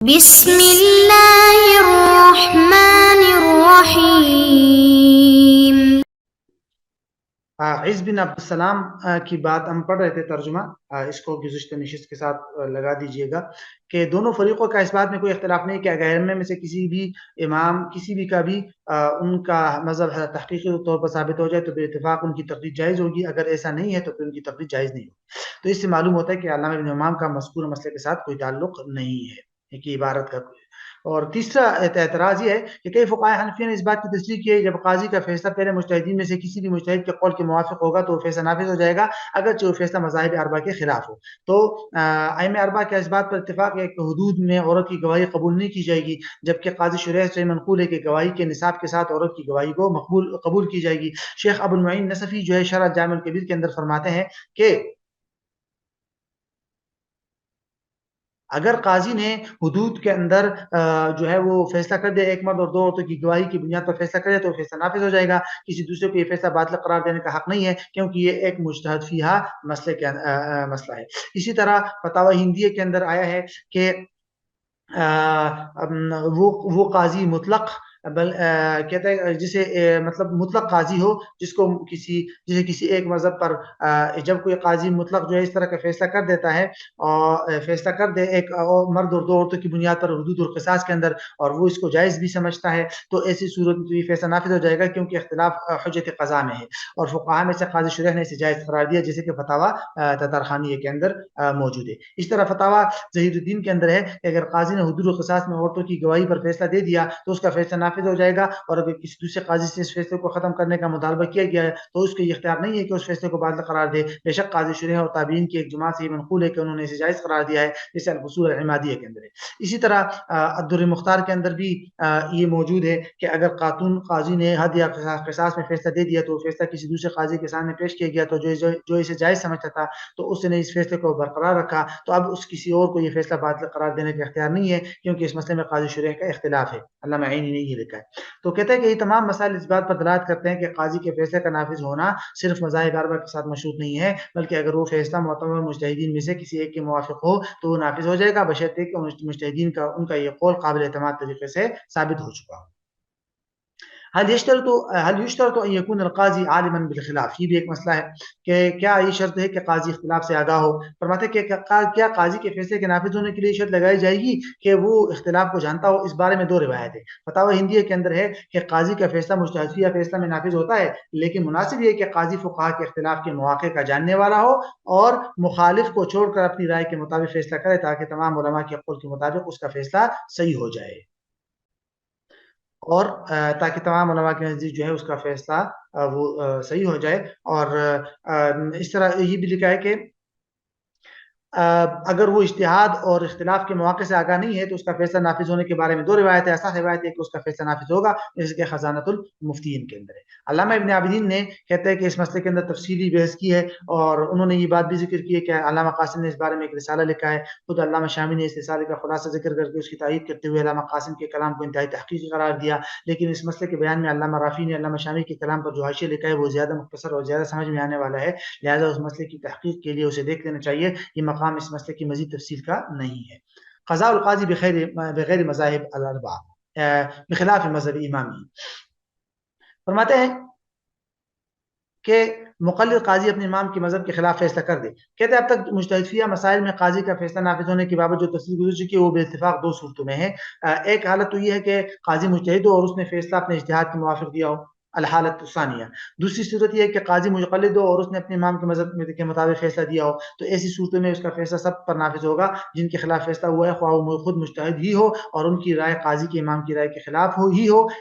بسم اللہ الرحمن الرحیم۔ عز بن عبدالسلام کی بات ہم پڑھ رہے تھے، ترجمہ اس کو گزشتہ نشست کے ساتھ لگا دیجئے گا کہ دونوں فریقوں کا اس بات میں کوئی اختلاف نہیں کہ اگر میں سے کسی بھی امام کسی بھی کا بھی ان کا مذہب تحقیقی طور پر ثابت ہو جائے تو بے اتفاق ان کی تقلید جائز ہوگی، اگر ایسا نہیں ہے تو پھر ان کی تقلید جائز نہیں ہوگی۔ تو اس سے معلوم ہوتا ہے کہ علامہ ابن امام کا مذکور مسئلے کے ساتھ کوئی تعلق نہیں ہے کہ عبارت کا کوئی۔ اور تیسرا اعتراض یہ ہے کہ کئی فقہاء حنفیہ نے اس بات کی تصریح کی ہے جب قاضی کا فیصلہ پہلے مجتہدین میں سے کسی بھی مجتہد کے قول کے موافق ہوگا تو وہ فیصلہ نافذ ہو جائے گا، اگرچہ وہ فیصلہ مذاہب اربعہ کے خلاف ہو۔ تو ائمہ اربعہ کے اس بات پر اتفاق ہے کہ حدود میں عورت کی گواہی قبول نہیں کی جائے گی، جبکہ قاضی شریح سے منقول ہے کہ گواہی کے نصاب کے ساتھ عورت کی گواہی کو قبول کی جائے گی۔ شیخ ابو المعین نصفی جو ہے شرح جامع الکبیر کے اندر فرماتے ہیں کہ اگر قاضی نے حدود کے اندر جو ہے وہ فیصلہ کر دے ایک مرد اور دو عورتوں کی گواہی کی بنیاد پر فیصلہ کرے تو فیصلہ نافذ ہو جائے گا، کسی دوسرے کو یہ فیصلہ باطل قرار دینے کا حق نہیں ہے کیونکہ یہ ایک مجتہد فیہا مسئلہ ہے۔ اسی طرح فتاوی ہندیہ کے اندر آیا ہے کہ وہ قاضی مطلق کہتے ہیں جسے مطلب مطلق قاضی ہو جسے کسی ایک مذہب پر جب کوئی قاضی مطلق جو ہے اس طرح کا فیصلہ کر دیتا ہے اور فیصلہ کر دے ایک مرد اور دو عورتوں کی بنیاد پر حدود اور قصاص کے اندر اور وہ اس کو جائز بھی سمجھتا ہے تو ایسی صورت میں یہ فیصلہ نافذ ہو جائے گا کیونکہ اختلاف حجت قضا میں ہے، اور فقہاء میں سے قاضی شریح نے اسے جائز قرار دیا جیسے کہ فتاوی تطارخانیہ کے اندر موجود ہے۔ اس طرح فتاوی ظہیر الدین کے اندر ہے کہ اگر قاضی نے حدود و قصاص میں عورتوں کی گواہی پر فیصلہ دے دیا تو اس کا فیصلہ نافذ ہو جائے گا، اور اگر کسی دوسرے قاضی سے اس فیصلے کو ختم کرنے کا مطالبہ کیا گیا ہے تو اس کو یہ اختیار نہیں ہے کہ اس فیصلے کو باطل قرار دے۔ بے شک قاضی شریح اور تابعین کی ایک جماعت سے یہ منقول ہے کہ انہوں نے اسے جائز قرار دیا ہے، جیسے الفصول العمادیہ کے اندر ہے۔ اسی طرح الدر مختار کے اندر بھی یہ موجود ہے کہ اگر خاتون قاضی نے حد یا قصاص میں فیصلہ دے دیا تو فیصلہ کسی دوسرے قاضی کے سامنے پیش کیا گیا تو جو اسے جائز سمجھتا تھا تو اس نے اس فیصلے کو برقرار رکھا، تو اب اس کسی اور کو یہ فیصلہ باطل قرار دینے کا اختیار نہیں ہے کیونکہ اس مسئلے میں قاضی شریح کا اختلاف ہے۔ علامہ عینی نے یہ لکھا ہے۔ تو کہتے ہیں کہ یہ تمام مسائل اس بات پر دلالت کرتے ہیں کہ قاضی کے فیصلے کا نافذ ہونا صرف مذاہب اربعہ کے ساتھ مشروط نہیں ہے، بلکہ اگر وہ فیصلہ معتبر مجتہدین میں سے کسی ایک کے موافق ہو تو وہ نافذ ہو جائے گا بشرطے کہ مجتہدین کا ان کا یہ قول قابل اعتماد طریقے سے ثابت ہو چکا ہو۔ هل يشترط ان يكون القاضی عالما بالخلاف، یہ بھی ایک مسئلہ ہے کہ کیا یہ شرط ہے کہ قاضی اختلاف سے آگاہ ہو۔ فرماتے ہیں کہ کیا قاضی کے فیصلے کے نافذ ہونے کے لیے شرط لگائی جائے گی کہ وہ اختلاف کو جانتا ہو؟ اس بارے میں دو روایت ہے۔ فتاوی ہندیہ کے اندر ہے کہ قاضی کا فیصلہ مجتہد فیہ فیصلہ میں نافذ ہوتا ہے، لیکن مناسب یہ کہ قاضی فقہا کے اختلاف کے مواقع کا جاننے والا ہو اور مخالف کو چھوڑ کر اپنی رائے کے مطابق فیصلہ کرے تاکہ تمام علماء کے قول کے مطابق اس کا فیصلہ صحیح ہو جائے، اور تاکہ تمام علماء کے نزدیک جو ہے اس کا فیصلہ وہ صحیح ہو جائے۔ اور اس طرح یہ بھی لکھا ہے کہ اگر وہ اجتہاد اور اختلاف کے مواقع سے آگاہ نہیں ہے تو اس کا فیصلہ نافذ ہونے کے بارے میں دو روایت ہے۔ ایسا روایت ہے کہ اس کا فیصلہ نافذ ہوگا جیسے کہ خزانۃ المفتین کے اندر ہے۔ علامہ ابن عابدین نے کہتے ہیں کہ اس مسئلے کے اندر تفصیلی بحث کی ہے اور انہوں نے یہ بات بھی ذکر کی ہے کہ علامہ قاسم نے اس بارے میں ایک رسالہ لکھا ہے، خود علامہ شامی نے اس رسالے کا خلاصہ ذکر کر کے اس کی تائید کرتے ہوئے علامہ قاسم کے کلام کو انتہائی تحقیقی قرار دیا، لیکن اس مسئلے کے بیان میں علامہ رافی نے علامہ شامی کے کلام پر جو حاشیہ لکھا ہے وہ زیادہ مختصر اور زیادہ سمجھ میں آنے والا ہے، لہذا اس مسئلے کی تحقیق کے لیے اسے دیکھ لینا چاہیے، یہ مقام اس مسئلے کی مزید تفصیل کا نہیں ہے۔ قضاء القاضی بغیر مذاہب الاربعہ بخلاف مذہب امامی، فرماتے ہیں کہ مقلد قاضی اپنے امام کے مذہب کے خلاف فیصلہ کر دے۔ کہتے ہیں اب تک مجتہد فیہ مسائل میں قاضی کا فیصلہ نافذ ہونے کے بابت جو تفصیل گزر چکی ہے وہ بے اتفاق دو صورتوں میں ہے۔ ایک حالت تو یہ ہے کہ قاضی مجتہد ہو اور اس نے فیصلہ اپنے اجتہاد کے موافق دیا ہو، الحالت الثانیہ۔ دوسری صورت یہ ہے کہ قاضی مقلد ہو اور اس نے اپنے امام کے مذہب کے مطابق فیصلہ دیا ہو، تو ایسی صورتوں میں اس کا فیصلہ سب پر نافذ ہوگا جن کے خلاف فیصلہ ہوا ہے، خواہ وہ خود مجتہد ہی ہو اور ان کی رائے قاضی کے امام کی رائے کے خلاف ہو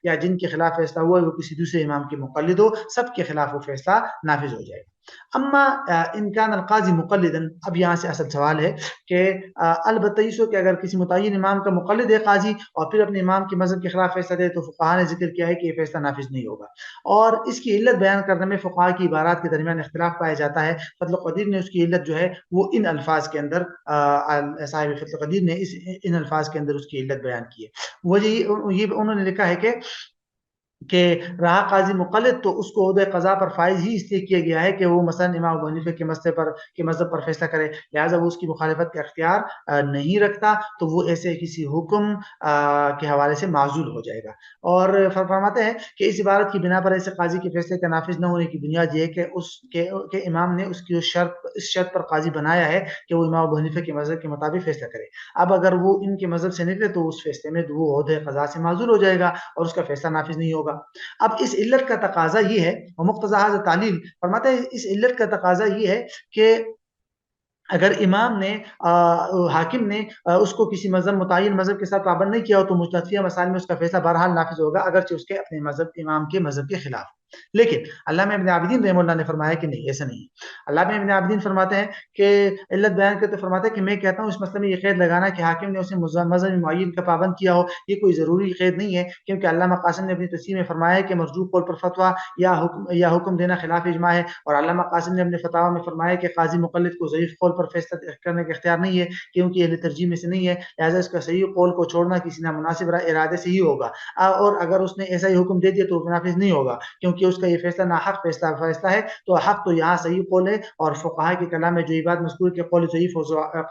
یا جن کے خلاف فیصلہ ہوا ہے وہ کسی دوسرے امام کے مقلد ہو، سب کے خلاف وہ فیصلہ نافذ ہو جائے گا۔ اما ان کان القاضی مقلدا، اب یہاں سے اصل سوال ہے کہ البتہ اس کہ اگر کسی متعین امام کا مقلد ہے قاضی اور پھر اپنے امام کے مذہب کے خلاف فیصلہ دے تو فقہا نے ذکر کیا ہے کہ یہ فیصلہ نافذ نہیں ہوگا، اور اس کی علت بیان کرنے میں فقہا کی عبارات کے درمیان اختلاف پایا جاتا ہے۔ فضل القدیر نے اس کی علت جو ہے وہ ان الفاظ کے اندر صاحب فضل القدیر نے ان الفاظ کے اندر اس کی علت بیان کی ہے۔ وجہ یہ انہوں نے لکھا ہے کہ کہ رہا قاضی مقلد تو اس کو عہدہ قضا پر فائز ہی اس لیے کیا گیا ہے کہ وہ مثلا امام ابو حنیفہ کے مذہب پر فیصلہ کرے، لہٰذا وہ اس کی مخالفت کا اختیار نہیں رکھتا، تو وہ ایسے کسی حکم کے حوالے سے معزول ہو جائے گا۔ اور فرماتے ہیں کہ اس عبارت کی بنا پر ایسے قاضی کے فیصلے کا نافذ نہ ہونے کی بنیاد یہ ہے کہ کہ امام نے اس کی اس شرط پر قاضی بنایا ہے کہ وہ امام ابو حنیفہ کے مذہب کے مطابق فیصلہ کرے۔ اب اگر وہ ان کے مذہب سے نکلے تو اس فیصلے میں وہ عہدہ قضا سے معزول ہو جائے گا اور اس کا فیصلہ نافذ نہیں ہوگا۔ اب اس علت کا تقاضا یہ ہے، ومقتضی ھذا تعلیل، فرماتے ہیں اس علت کا تقاضا یہ ہے کہ اگر امام نے حاکم نے اس کو کسی مذہب متعین مذہب کے ساتھ پابند نہیں کیا ہو تو مختلف مسائل میں اس کا فیصلہ بہرحال نافذ ہوگا، اگرچہ اس کے اپنے مذہب امام کے مذہب کے خلاف۔ لیکن علامہ ابن عابدین رحمہ اللہ نے فرمایا کہ نہیں، ایسا نہیں۔ علامہ ابن عابدین فرماتے ہیں کہ علت بیان کرتے فرماتے ہیں کہ میں کہتا ہوں اس مسئلے میں یہ قید لگانا کہ حاکم نے اسے مذہب معین کا پابند کیا ہو، یہ کوئی ضروری قید نہیں ہے، کیونکہ علامہ قاسم نے اپنی تفسیر میں فرمایا ہے کہ مرجوح قول پر فتویٰ یا حکم دینا خلاف اجماع ہے، اور علامہ قاسم نے اپنے فتاوی میں فرمایا کہ قاضی مقلد کو ضعیف قول پر فیصلہ کرنے کا اختیار نہیں ہے، کیونکہ اہل ترجیح میں سے نہیں ہے، لہٰذا اس کا صحیح قول کو چھوڑنا کسی نامناسب ارادے سے ہی ہوگا، اور اگر اس نے ایسا ہی حکم دے دیا تو نافذ نہیں ہوگا، کیونکہ اس کا یہ فیصلہ ناحق فیصلہ ہے، تو حق تو یہاں صحیح قول ہے، اور فقہاء کے کلام میں جو یہ بات مذکور کہ قول ضعیف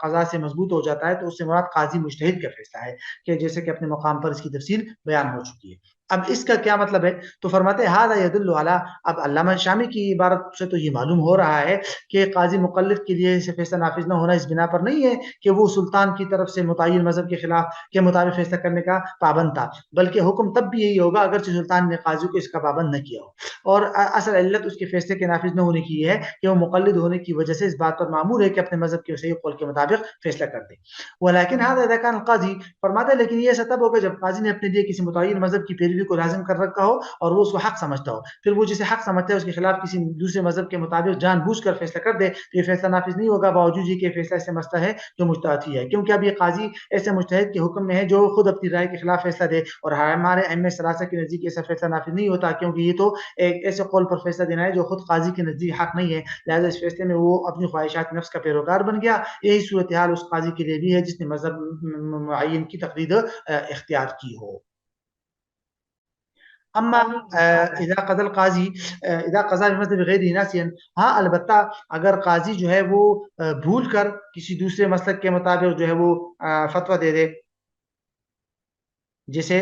قضا سے مضبوط ہو جاتا ہے تو اس سے مراد قاضی مجتہد کا فیصلہ ہے، کہ جیسے کہ اپنے مقام پر اس کی تفصیل بیان ہو چکی ہے۔ اب اس کا کیا مطلب ہے؟ تو فرماتے ہیں ھذا یدل علی، اب علامہ شامی کی عبارت سے تو یہ معلوم ہو رہا ہے کہ قاضی مقلد کے لیے اسے فیصلہ نافذ نہ ہونا اس بنا پر نہیں ہے کہ وہ سلطان کی طرف سے متعین مذہب کے خلاف کے مطابق فیصلہ کرنے کا پابند تھا، بلکہ حکم تب بھی یہی ہوگا اگرچہ سلطان نے قاضی کو اس کا پابند نہ کیا ہو، اور اصل علت اس کے فیصلے کے نافذ نہ ہونے کی یہ ہے کہ وہ مقلد ہونے کی وجہ سے اس بات پر معمول ہے کہ اپنے مذہب کے صحیح قول کے مطابق فیصلہ کر دے۔ ولیکن ھذا اذا کان القاضی، فرماتا ہے لیکن یہ ایسا تب ہوگا جب قاضی نے اپنے لیے کسی متعین مذہب کی پیروی کو لازم کر رکھا ہو اور وہ اس کو حق سمجھتا ہو، پھر وہ جسے حق سمجھتا ہے اس کے خلاف کسی دوسرے مذہب کے مطابق جان بوجھ کر فیصلہ کر دے تو یہ فیصلہ نافذ نہیں ہوگا، باوجود یہ کہ فیصلہ ایسے مسئلہ ہے جو مجتہد ہی ہے، کیونکہ اب یہ قاضی ایسے مجتہد کے حکم میں ہے جو خود اپنی رائے کے خلاف فیصلہ دے، اور ہمارے ائمہ ثلاثہ کے نزدیک ایسا فیصلہ نافذ نہیں ہوتا، کیونکہ یہ تو ایک ایسے قول پر فیصلہ دینا ہے جو خود قاضی کے نزدیک حق نہیں ہے، لہذا اس فیصلے میں وہ اپنی خواہشات نفس کا پیروکار بن گیا۔ یہی صورتحال اس قاضی کے لیے بھی ہے جس نے مذہب معین کی تقلید اختیار کی ہو۔ اما اذا قضى القاضی اذا قضى بمذهب غیر ناسیا، ہاں البتہ اگر قاضی جو ہے وہ بھول کر کسی دوسرے مسلک کے مطابق جو ہے وہ فتویٰ دے دے، جسے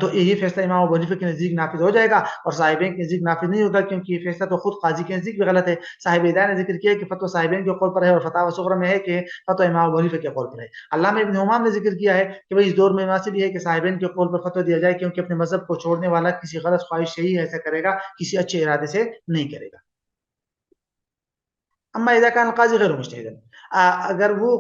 تو یہ فیصلہ امام ابو حنیفہ کے نزدیک نافذ ہو جائے گا اور صاحبین کے نزدیک نافذ نہیں ہوگا، کیونکہ یہ فیصلہ تو خود قاضی کے نزدیک بھی غلط ہے۔ صاحب ہدایہ نے ذکر کیا کہ فتویٰ صاحبین کے قول پر ہے اور فتاوی صغرا میں ہے کہ فتویٰ امام ابو حنیفہ کے قول پر ہے۔ علامہ ابن حمام نے ذکر کیا ہے کہ بھئی اس دور میں مناسب یہ ہے کہ صاحبین کے قول پر فتویٰ دیا جائے، کیونکہ اپنے مذہب کو چھوڑنے والا کسی غلط خواہش سے ہی ایسا کرے گا، کسی اچھے ارادے سے نہیں کرے گا۔ اما اذا کان القاضی غیر مجتہد، اگر وہ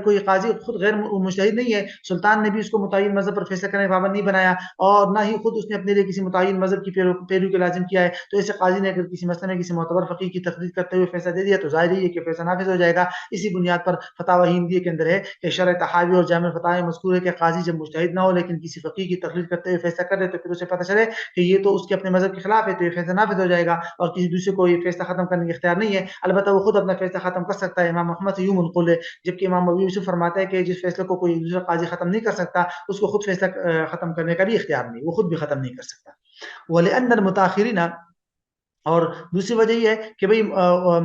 کوئی قاضی خود غیر مجتہد نہیں ہے، سلطان نے بھی اس کو متعین مذہب پر فیصلہ کرنے کا پابند نہیں بنایا اور نہ ہی خود اس نے اپنے لیے کسی متعین مذہب کی پیروی کو لازم کیا ہے، تو ایسے قاضی نے اگر کسی مسئلے میں کسی معتبر فقیہ کی تقلید کرتے ہوئے فیصلہ دے دیا تو ظاہر ہی ہے کہ فیصلہ نافذ ہو جائے گا۔ اسی بنیاد پر فتاوی ہندیہ کے اندر ہے کہ شرح تحاوی اور جامع فتاوی مذکور ہے کہ قاضی جب مجتہد نہ ہو لیکن کسی فقیہ کی تقلید کرتے ہوئے فیصلہ کر دے تو پھر اسے پتہ چلے کہ یہ تو اس کے اپنے مذہب کے خلاف ہے تو یہ فیصلہ نافذ ہو جائے گا اور کسی دوسرے کو یہ فیصلہ ختم کرنے کا اختیار نہیں ہے، البتہ وہ خود اپنا فیصلہ ختم کر سکتا ہے۔ امام محمد سے یوں منقول ہے، جبکہ امام ابو یوسف فرماتا ہے کہ جس فیصلے کو کوئی دوسرا قاضی ختم نہیں کر سکتا اس کو خود فیصلہ ختم کرنے کا بھی اختیار نہیں، وہ خود بھی ختم نہیں کر سکتا۔ وَلِأَنَّ الْمُتَأَخِّرِينَ، اور دوسری وجہ یہ ہے کہ بھئی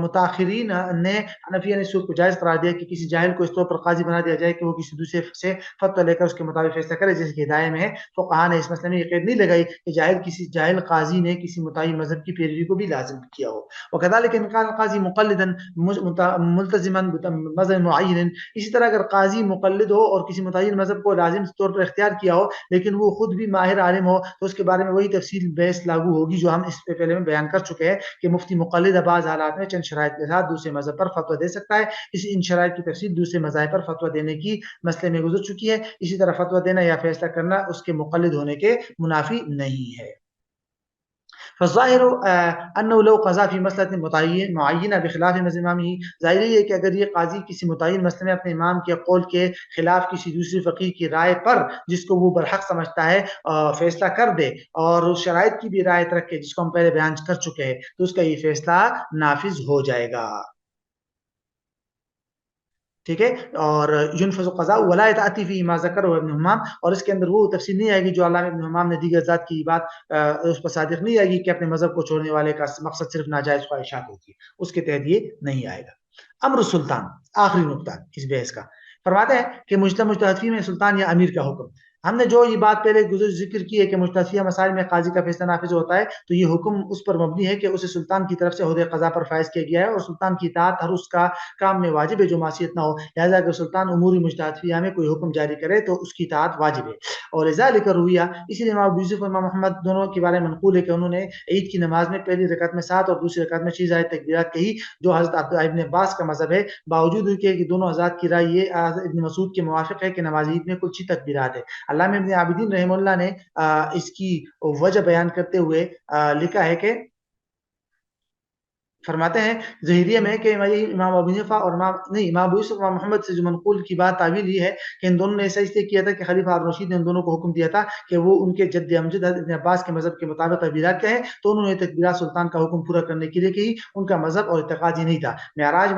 متاخرین نے حنفیہ نے اس کو جائز قرار دیا کہ کسی جاہل کو اس طور پر قاضی بنا دیا جائے کہ وہ کسی دوسرے سے فتویٰ لے کر اس کے مطابق فیصلہ کرے، جیسے کہ ہدایہ میں ہے۔ فقہاء نے اس مسئلے میں یہ قید نہیں لگائی کہ کسی جاہل قاضی نے کسی متعین مذہب کی پیروی کو بھی لازم کیا ہو۔ وکذلك ان كان القاضی مقلدا ملتزما بمذہب معین، اسی طرح اگر قاضی مقلد ہو اور کسی متعین مذہب کو لازم طور پر اختیار کیا ہو لیکن وہ خود بھی ماہر عالم ہو تو اس کے بارے میں وہی تفصیل بحث لاگو ہوگی جو ہم اس سے پہلے میں بیان کر چکے ہیں کہ مفتی مقلد بعض حالات میں چند شرائط کے ساتھ دوسرے مذہب پر فتویٰ دے سکتا ہے۔ ان شرائط کی تفصیل دوسرے مذاہب پر فتویٰ دینے کی مسئلے میں گزر چکی ہے۔ اسی طرح فتویٰ دینا یا فیصلہ کرنا اس کے مقلد ہونے کے منافی نہیں ہے۔ فالظاہر انه لو قضا فی مسئلہ معینہ بخلاف مذہب امامہ، ظاہر ہے کہ اگر یہ قاضی کسی متعین مسئلے میں اپنے امام کے قول کے خلاف کسی دوسری فقیہ کی رائے پر جس کو وہ برحق سمجھتا ہے فیصلہ کر دے اور اس شرائط کی بھی رعایت رکھے جس کو ہم پہلے بیان کر چکے ہیں تو اس کا یہ فیصلہ نافذ ہو جائے گا۔ ٹھیک ہے. اور ينفذ القضاء ولا يتأتي فيه ما ذكره ابن حمام, اور اس کے اندر وہ تفصیل نہیں آئے گی جو علامہ ابن حمام نے دیگر ذات کی بات اس پر صادق نہیں آئے گی کہ اپنے مذہب کو چھوڑنے والے کا مقصد صرف ناجائز خواہشات ہوتی ہے, اس کے تحت یہ نہیں آئے گا. امر السلطان, آخری نقطہ اس بحث کا, فرماتے ہیں کہ مجتہد فی میں سلطان یا امیر کا حکم. ہم نے جو یہ بات پہلے ذکر کی ہے کہ مجتہد فی مسائل میں قاضی کا فیصلہ نافذ ہوتا ہے, تو یہ حکم اس پر مبنی ہے کہ اسے سلطان کی طرف سے عہدہ قضا پر فائز کیا گیا ہے, اور سلطان کی اطاعت ہر اس کا کام میں واجب ہے جو معصیت نہ ہو. لہذا اگر سلطان امور مجتہد فیہ میں کوئی حکم جاری کرے تو اس کی اطاعت واجب ہے. اور لذالک رویہ, اسی لیے امام ابو یوسف اور امام محمد دونوں کے بارے میں منقول ہے کہ انہوں نے عید کی نماز میں پہلی رکعت میں 7 اور دوسری رکعت میں 6 زائد تکبیرات کہی, جو حضرت عبداللہ ابن عباس کا مذہب ہے, باوجود ان کے کہ دونوں حضرات کی رائے یہ ابن مسعود کے موافق ہے کہ نماز عید میں کل 6 تکبیرات ہے. علامہ ابن عابدین رحمہ اللہ نے اس کی وجہ بیان کرتے ہوئے لکھا ہے کہ فرماتے ہیں ظہیریہ میں کہ امام ابو حنیفہ اور امام ابو یوسف امام محمد سے جو منقول کی بات تعویل یہ ہے کہ ان دونوں نے ایسا اس لیے کیا تھا کہ خلیفہ ہارون رشید نے ان دونوں کو حکم دیا تھا کہ وہ ان کے جد امجد حضرت ابن عباس کے مذہب کے مطابق تکبیرات کہیں, تو انہوں نے تکبیرات سلطان کا حکم پورا کرنے کے لیے کہی. ان کا مذہب اور اعتقاد یہ نہیں تھا. معراج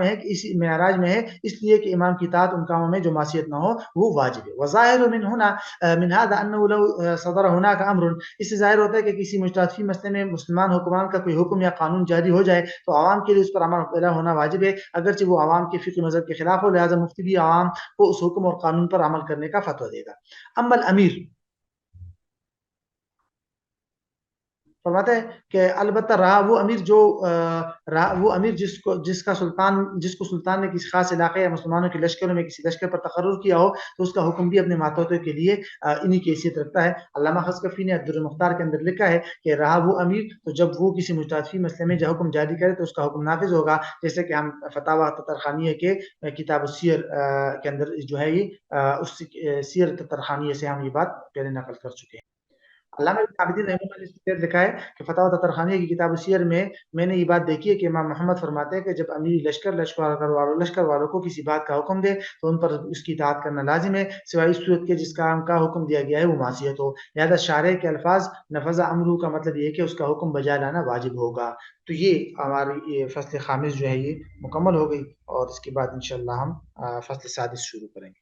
میں ہے اس لیے کہ امام کی اطاعت ان کاموں میں جو معصیت نہ ہو وہ واجب ہے. وظاہر من هذا انه لو صدر هناك امر, اس سے ظاہر ہوتا ہے کہ کسی مجتہد فی مسئلے میں مسلمان حکمران کا کوئی حکم یا قانون جاری ہو جائے تو عوام کے لیے اس پر عمل پیرا ہونا واجب ہے, اگرچہ وہ عوام کے فقہ مذہب کے خلاف ہو. لہذا مفتی بھی عوام کو اس حکم اور قانون پر عمل کرنے کا فتویٰ دے گا. اما الامیر, فرماتے ہیں کہ البتہ رہا وہ امیر جس کو سلطان نے کسی خاص علاقے یا مسلمانوں کے لشکروں میں کسی لشکر پر تقرر کیا ہو, تو اس کا حکم بھی اپنے ماتحتوں کے لیے انہی کی حیثیت رکھتا ہے. علامہ خزکفی نے عبد المختار کے اندر لکھا ہے کہ رہا وہ امیر, تو جب وہ کسی مجتہد فی مسئلے میں جو حکم جاری کرے تو اس کا حکم نافذ ہوگا, جیسے کہ ہم فتاوی تطرخانیہ کے کتاب السیر کے اندر جو ہے یہ اس سیر تطرخانیہ سے ہم یہ بات پہلے نقل کر چکے ہیں. علامہ ابن عابدین رحمہ اللہ نے اس میں لکھا ہے کہ فتاوی تطرخانیہ کی کتاب السیر میں نے یہ بات دیکھی ہے کہ امام محمد فرماتے ہیں کہ جب امیر لشکر والوں کو کسی بات کا حکم دے تو ان پر اس کی اطاعت کرنا لازم ہے, سوائے اس صورت کے جس کام کا حکم دیا گیا ہے وہ معصیت ہو. لہذا شارع کے الفاظ نفذ امرہ کا مطلب یہ ہے کہ اس کا حکم بجا لانا واجب ہوگا. تو یہ ہماری یہ فصل خامس جو ہے یہ مکمل ہو گئی, اور اس کے بعد انشاءاللہ ہم فصل سادس شروع کریں گے.